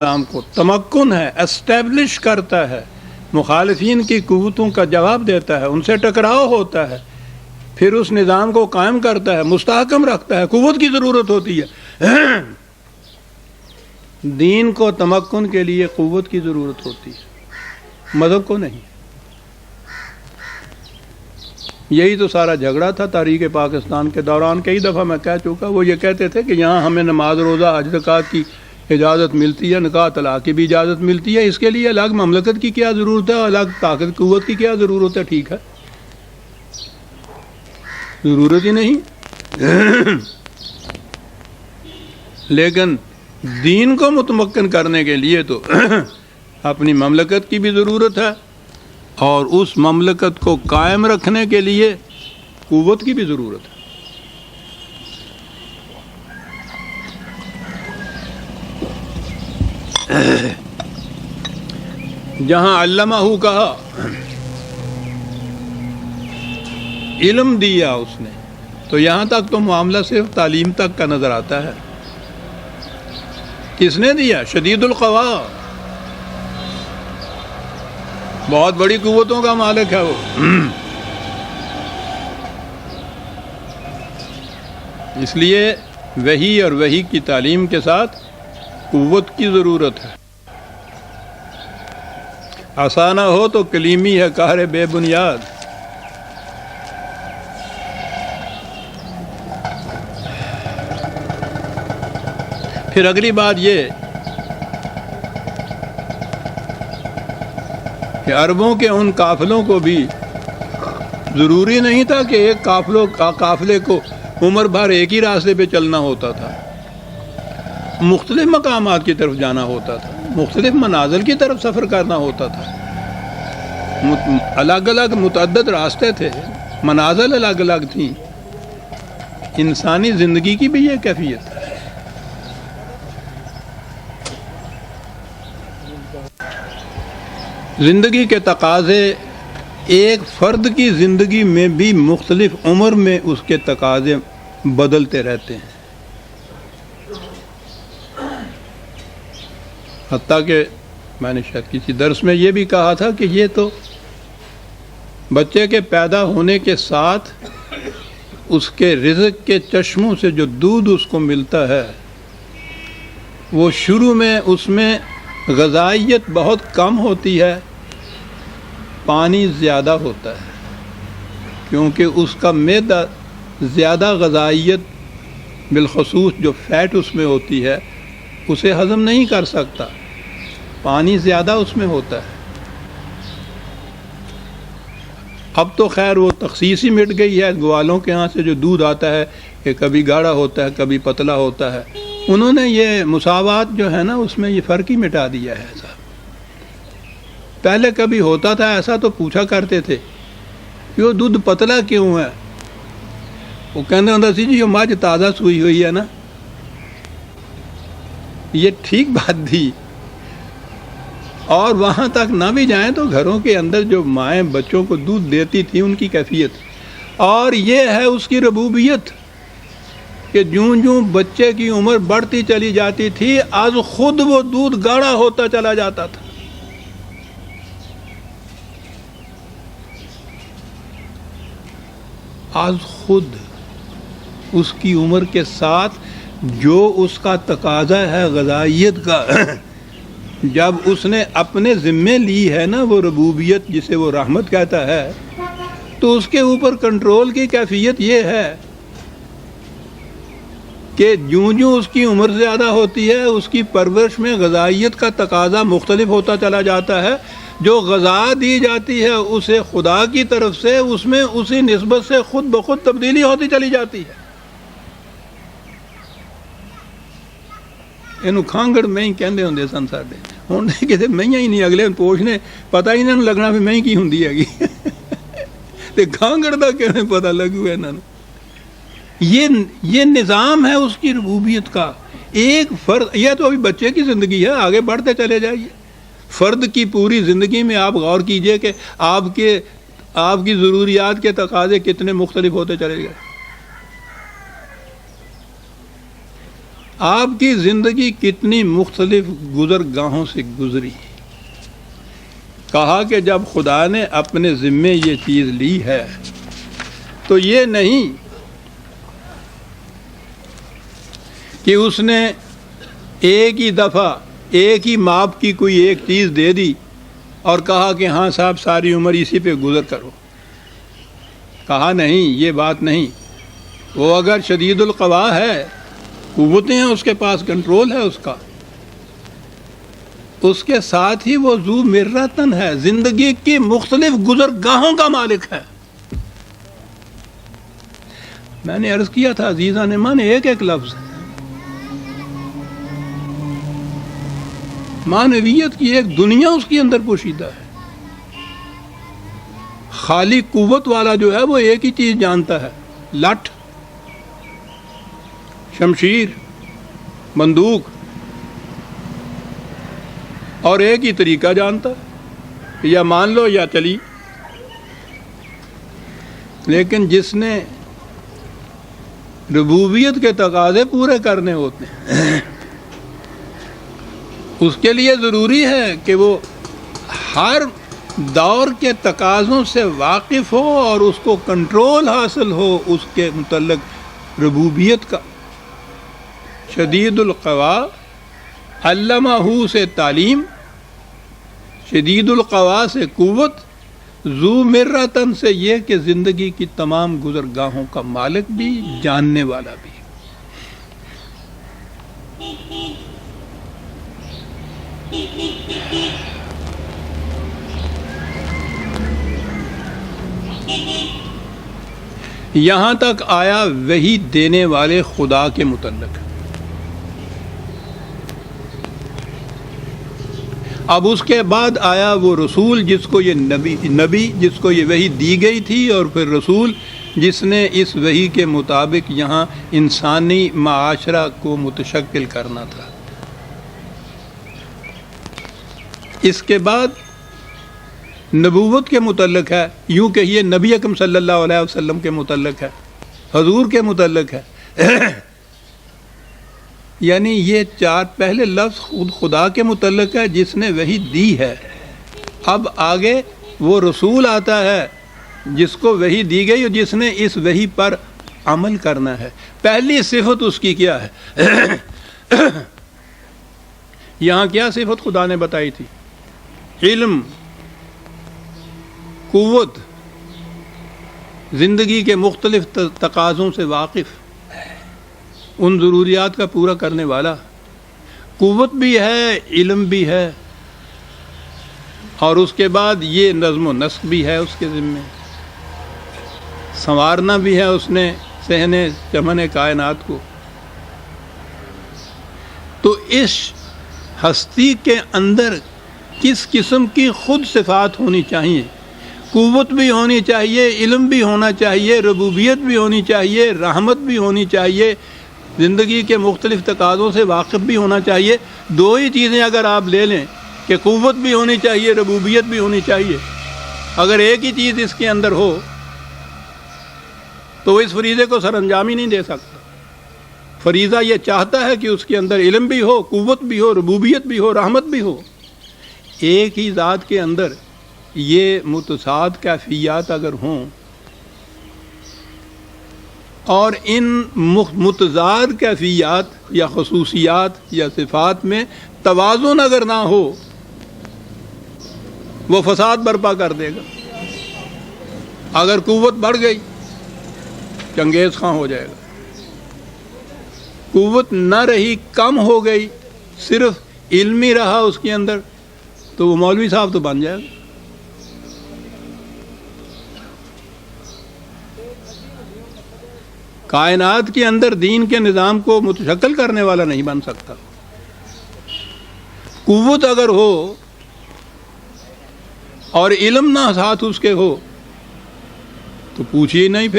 نظام کو تمکن ہے، اسٹیبلش کرتا ہے، مخالفین کی قوتوں کا جواب دیتا ہے، ان سے ٹکراؤ ہوتا ہے، پھر اس نظام کو قائم کرتا ہے، مستحکم رکھتا ہے، قوت کی ضرورت ہوتی ہے۔ دین کو تمکن کے لیے قوت کی ضرورت ہوتی ہے، مذہب کو نہیں۔ یہی تو سارا جھگڑا تھا تاریخ پاکستان کے دوران، کئی دفعہ میں کہہ چکا۔ وہ یہ کہتے تھے کہ یہاں ہمیں نماز روزہ حج زکوٰۃ کی اجازت ملتی ہے، نکاح طلاق کی بھی اجازت ملتی ہے، اس کے لیے الگ مملکت کی کیا ضرورت ہے، الگ طاقت قوت کی کیا ضرورت ہے؟ ٹھیک ہے، ضرورت ہی نہیں۔ لیکن دین کو متمکن کرنے کے لیے تو اپنی مملکت کی بھی ضرورت ہے، اور اس مملکت کو قائم رکھنے کے لیے قوت کی بھی ضرورت ہے۔ جہاں علمہ کہا، علم دیا اس نے، تو یہاں تک تو معاملہ صرف تعلیم تک کا نظر آتا ہے۔ کس نے دیا؟ شدید القوا، بہت بڑی قوتوں کا مالک ہے وہ۔ اس لیے وحی اور وحی کی تعلیم کے ساتھ قوت کی ضرورت ہے۔ آسانہ ہو تو کلیمی ہے کار بے بنیاد۔ پھر اگلی بات یہ کہ عربوں کے ان قافلوں کو بھی ضروری نہیں تھا کہ ایک قافلے کو عمر بھر ایک ہی راستے پہ چلنا ہوتا تھا، مختلف مقامات کی طرف جانا ہوتا تھا، مختلف منازل کی طرف سفر کرنا ہوتا تھا، الگ الگ متعدد راستے تھے، منازل الگ الگ تھیں۔ انسانی زندگی کی بھی یہ کیفیت ہے۔ زندگی کے تقاضے ایک فرد کی زندگی میں بھی مختلف عمر میں اس کے تقاضے بدلتے رہتے ہیں، حتیٰ کہ میں نے شاید کسی درس میں یہ بھی کہا تھا کہ یہ تو بچے کے پیدا ہونے کے ساتھ اس کے رزق کے چشموں سے جو دودھ اس کو ملتا ہے، وہ شروع میں اس میں غذائیت بہت کم ہوتی ہے، پانی زیادہ ہوتا ہے، کیونکہ اس کا معدہ زیادہ غذائیت بالخصوص جو فیٹ اس میں ہوتی ہے اسے ہضم نہیں کر سکتا، پانی زیادہ اس میں ہوتا ہے۔ اب تو خیر وہ تخصیص ہی مٹ گئی ہے، گوالوں کے ہاں سے جو دودھ آتا ہے کہ کبھی گاڑھا ہوتا ہے کبھی پتلا ہوتا ہے، انہوں نے یہ مساوات جو ہے نا اس میں یہ فرق ہی مٹا دیا ہے صاحب۔ پہلے کبھی ہوتا تھا ایسا تو پوچھا کرتے تھے کہ وہ دودھ پتلا کیوں ہے؟ وہ کہنے ہوتا سی جی یہ مجھ تازہ سوئی ہوئی ہے نا۔ یہ ٹھیک بات تھی، اور وہاں تک نہ بھی جائیں تو گھروں کے اندر جو مائیں بچوں کو دودھ دیتی تھیں ان کی کیفیت، اور یہ ہے اس کی ربوبیت کہ جوں جوں بچے کی عمر بڑھتی چلی جاتی تھی از خود وہ دودھ گاڑھا ہوتا چلا جاتا تھا۔ از خود اس کی عمر کے ساتھ جو اس کا تقاضا ہے غذائیت کا، جب اس نے اپنے ذمے لی ہے نا وہ ربوبیت جسے وہ رحمت کہتا ہے، تو اس کے اوپر کنٹرول کی کیفیت یہ ہے کہ جوں جوں اس کی عمر زیادہ ہوتی ہے اس کی پرورش میں غذائیت کا تقاضا مختلف ہوتا چلا جاتا ہے، جو غذا دی جاتی ہے اسے خدا کی طرف سے اس میں اسی نسبت سے خود بخود تبدیلی ہوتی چلی جاتی ہے۔ ਇਹਨੂੰ ਖਾਂਗੜ ਮੈਂ ਹੀ ਕਹਿੰਦੇ ਹੁੰਦੇ ਸਨ ਸਾਡੇ, ਹੁਣ ਕਿਤੇ ਮਈਆਂ ਹੀ ਨਹੀਂ, ਅਗਲੇ ਪੋਛਨੇ ਪਤਾ ਹੀ ਇਹਨਾਂ ਨੂੰ ਲੱਗਣਾ ਵੀ ਮੈਂ ਕੀ ਹੁੰਦੀ ਹੈਗੀ ਤੇ ਖਾਂਗੜ ਦਾ ਕਿਵੇਂ ਪਤਾ ਲੱਗੂ ਇਹਨਾਂ ਨੂੰ। یہ نظام ہے اس کی ربوبیت کا۔ ایک فرد، یہ تو ابھی بچے کی زندگی ہے، آگے بڑھتے چلے جائیے، فرد کی پوری زندگی میں آپ غور کیجئے کہ آپ کی ضروریات کے تقاضے کتنے مختلف ہوتے چلے گئے۔ آپ کی زندگی کتنی مختلف گزرگاہوں سے گزری. کہا کہ جب خدا نے اپنے ذمے یہ چیز لی ہے تو یہ نہیں کہ اس نے ایک ہی دفعہ ایک ہی ماپ کی کوئی ایک چیز دے دی اور کہا کہ ہاں صاحب ساری عمر اسی پہ گزر کرو. کہا نہیں، یہ بات نہیں. وہ اگر شدید القوا ہے، قوتیں ہیں اس کے پاس، کنٹرول ہے اس کا، اس کے ساتھ ہی وہ ذو مرتن ہے، زندگی کی مختلف گزرگاہوں کا مالک ہے. میں نے عرض کیا تھا عزیزان ایمان، ایک ایک لفظ معنویت کی ایک دنیا اس کے اندر پوشیدہ ہے. خالی قوت والا جو ہے وہ ایک ہی چیز جانتا ہے، لٹھ، شمشیر، بندوق، اور ایک ہی طریقہ جانتا ہے، یا مان لو یا چلی. لیکن جس نے ربوبیت کے تقاضے پورے کرنے ہوتے ہیں اس کے لیے ضروری ہے کہ وہ ہر دور کے تقاضوں سے واقف ہو اور اس کو کنٹرول حاصل ہو اس کے متعلق ربوبیت کا. شدید القوا، علمہ سے تعلیم، شدید القوا سے قوت، ذو مرتن سے یہ کہ زندگی کی تمام گزرگاہوں کا مالک بھی، جاننے والا بھی. یہاں تک آیا وحی دینے والے خدا کے متعلق. اب اس کے بعد آیا وہ رسول جس کو یہ نبی جس کو یہ وحی دی گئی تھی، اور پھر رسول جس نے اس وحی کے مطابق یہاں انسانی معاشرہ کو متشکل کرنا تھا. اس کے بعد نبوت کے متعلق ہے، یوں کہ یہ نبی اکرم صلی اللہ علیہ وسلم کے متعلق ہے، حضور کے متعلق ہے. یعنی یہ چار پہلے لفظ خود خدا کے متعلق ہے جس نے وحی دی ہے. اب آگے وہ رسول آتا ہے جس کو وحی دی گئی اور جس نے اس وحی پر عمل کرنا ہے. پہلی صفت اس کی کیا ہے؟ یہاں کیا صفت خدا نے بتائی تھی؟ علم، قوت، زندگی کے مختلف تقاضوں سے واقف، ان ضروریات کا پورا کرنے والا. قوت بھی ہے، علم بھی ہے، اور اس کے بعد یہ نظم و نسق بھی ہے اس کے ذمے. سنوارنا بھی ہے اس نے صحن چمن کائنات کو. تو اس ہستی کے اندر کس قسم کی خود صفات ہونی چاہیے؟ قوت بھی ہونی چاہیے، علم بھی ہونا چاہیے، ربوبیت بھی ہونی چاہیے، رحمت بھی ہونی چاہیے، زندگی کے مختلف تقاضوں سے واقف بھی ہونا چاہیے. دو ہی چیزیں اگر آپ لے لیں کہ قوت بھی ہونی چاہیے، ربوبیت بھی ہونی چاہیے، اگر ایک ہی چیز اس کے اندر ہو تو وہ اس فریضے کو سر انجام ہی نہیں دے سکتا. فریضہ یہ چاہتا ہے کہ اس کے اندر علم بھی ہو، قوت بھی ہو، ربوبیت بھی ہو، رحمت بھی ہو. ایک ہی ذات کے اندر یہ متضاد کیفیات اگر ہوں اور ان متضاد کیفیات یا خصوصیات یا صفات میں توازن اگر نہ ہو، وہ فساد برپا کر دے گا. اگر قوت بڑھ گئی چنگیز خاں ہو جائے گا، قوت نہ رہی، کم ہو گئی، صرف علم ہی رہا اس کے اندر، تو وہ مولوی صاحب تو بن جائے گا. کائنات کے اندر دین کے نظام کو متشکل کرنے والا نہیں بن سکتا. قوت اگر ہو اور علم نہ ساتھ اس کے ہو تو پوچھیے نہیں.